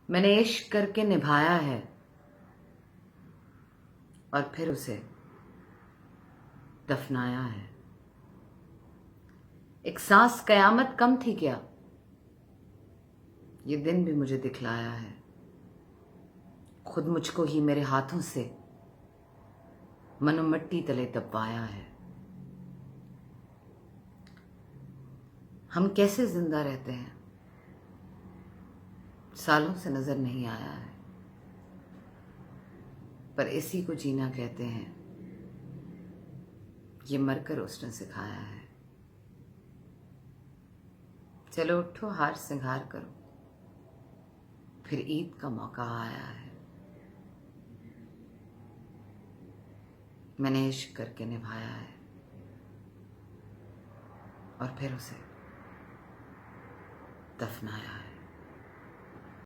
मैंने इश्क करके निभाया है और फिर उसे दफनाया है। एक सांस कयामत कम थी क्या, ये दिन भी मुझे दिखलाया है। खुद मुझको ही मेरे हाथों से मनो मिट्टी तले दबाया है। हम कैसे जिंदा रहते हैं, सालों से नजर नहीं आया है, पर इसी को जीना कहते हैं, ये मरकर उसने सिखाया है। चलो उठो, हार सिंगार करो, फिर ईद का मौका आया है। मैंने इश्क करके निभाया है और फिर उसे दफनाया है।